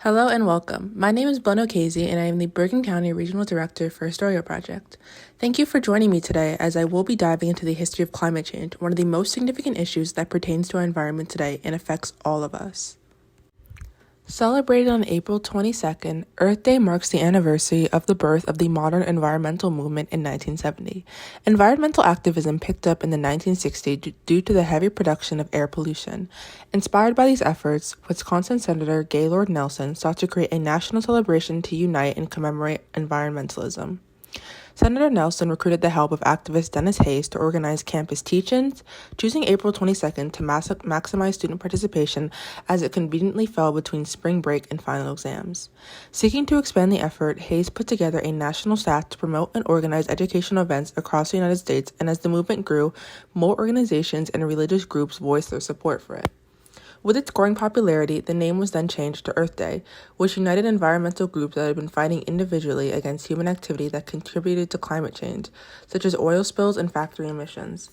Hello and welcome. My name is Bono Casey and I am the Bergen County Regional Director for Historia Project. Thank you for joining me today as I will be diving into the history of climate change, one of the most significant issues that pertains to our environment today and affects all of us. Celebrated on April 22nd, Earth Day marks the anniversary of the birth of the modern environmental movement in 1970. Environmental activism picked up in the 1960s due to the heavy production of air pollution. Inspired by these efforts, Wisconsin Senator Gaylord Nelson sought to create a national celebration to unite and commemorate environmentalism. Senator Nelson recruited the help of activist Dennis Hayes to organize campus teach-ins, choosing April 22nd to maximize student participation as it conveniently fell between spring break and final exams. Seeking to expand the effort, Hayes put together a national staff to promote and organize educational events across the United States, and as the movement grew, more organizations and religious groups voiced their support for it. With its growing popularity, the name was then changed to Earth Day, which united environmental groups that had been fighting individually against human activity that contributed to climate change, such as oil spills and factory emissions.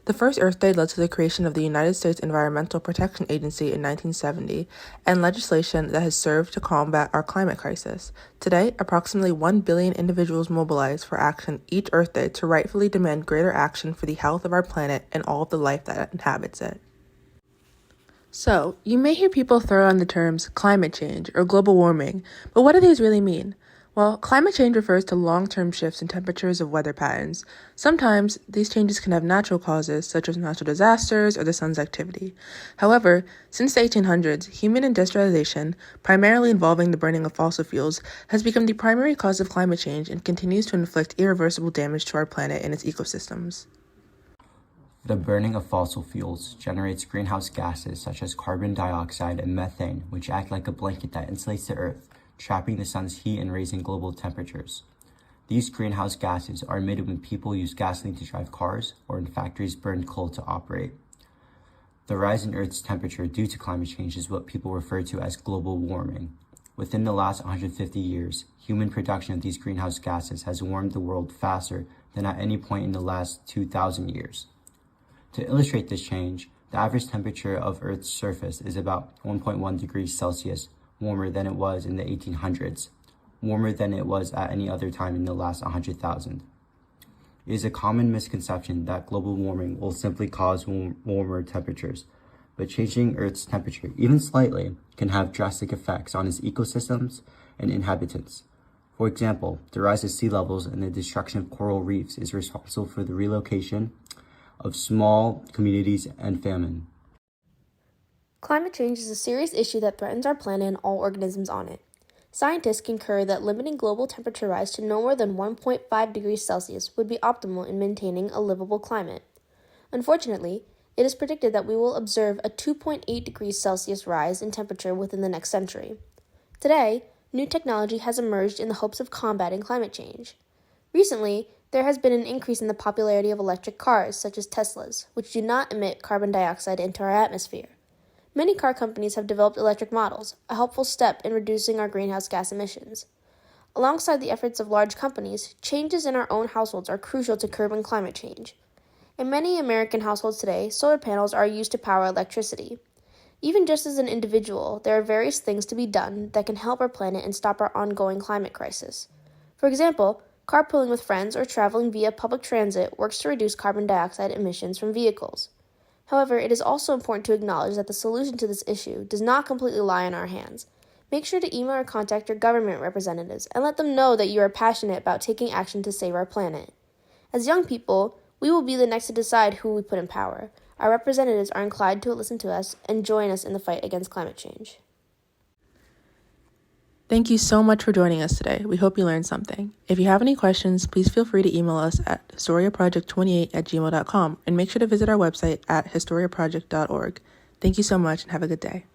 The first Earth Day led to the creation of the United States Environmental Protection Agency in 1970 and legislation that has served to combat our climate crisis. Today, approximately 1 billion individuals mobilize for action each Earth Day to rightfully demand greater action for the health of our planet and all of the life that inhabits it. So, you may hear people throw on the terms climate change or global warming, but what do these really mean? Well, climate change refers to long-term shifts in temperatures of weather patterns. Sometimes, these changes can have natural causes, such as natural disasters or the sun's activity. However, since the 1800s, human industrialization, primarily involving the burning of fossil fuels, has become the primary cause of climate change and continues to inflict irreversible damage to our planet and its ecosystems. The burning of fossil fuels generates greenhouse gases such as carbon dioxide and methane, which act like a blanket that insulates the Earth, trapping the sun's heat and raising global temperatures. These greenhouse gases are emitted when people use gasoline to drive cars or when factories burn coal to operate. The rise in Earth's temperature due to climate change is what people refer to as global warming. Within the last 150 years, human production of these greenhouse gases has warmed the world faster than at any point in the last 2,000 years. To illustrate this change, the average temperature of Earth's surface is about 1.1 degrees Celsius warmer than it was in the 1800s, warmer than it was at any other time in the last 100,000. It is a common misconception that global warming will simply cause warmer temperatures, but changing Earth's temperature, even slightly, can have drastic effects on its ecosystems and inhabitants. For example, the rise of sea levels and the destruction of coral reefs is responsible for the relocation of small communities and famine. Climate change is a serious issue that threatens our planet and all organisms on it. Scientists concur that limiting global temperature rise to no more than 1.5 degrees Celsius would be optimal in maintaining a livable climate. Unfortunately, it is predicted that we will observe a 2.8 degrees Celsius rise in temperature within the next century. Today, new technology has emerged in the hopes of combating climate change. Recently, there has been an increase in the popularity of electric cars, such as Teslas, which do not emit carbon dioxide into our atmosphere. Many car companies have developed electric models, a helpful step in reducing our greenhouse gas emissions. Alongside the efforts of large companies, changes in our own households are crucial to curbing climate change. In many American households today, solar panels are used to power electricity. Even just as an individual, there are various things to be done that can help our planet and stop our ongoing climate crisis. For example, carpooling with friends or traveling via public transit works to reduce carbon dioxide emissions from vehicles. However, it is also important to acknowledge that the solution to this issue does not completely lie in our hands. Make sure to email or contact your government representatives and let them know that you are passionate about taking action to save our planet. As young people, we will be the next to decide who we put in power. Our representatives are inclined to listen to us and join us in the fight against climate change. Thank you so much for joining us today. We hope you learned something. If you have any questions, please feel free to email us at historiaproject28@gmail.com and make sure to visit our website at historiaproject.org. Thank you so much and have a good day.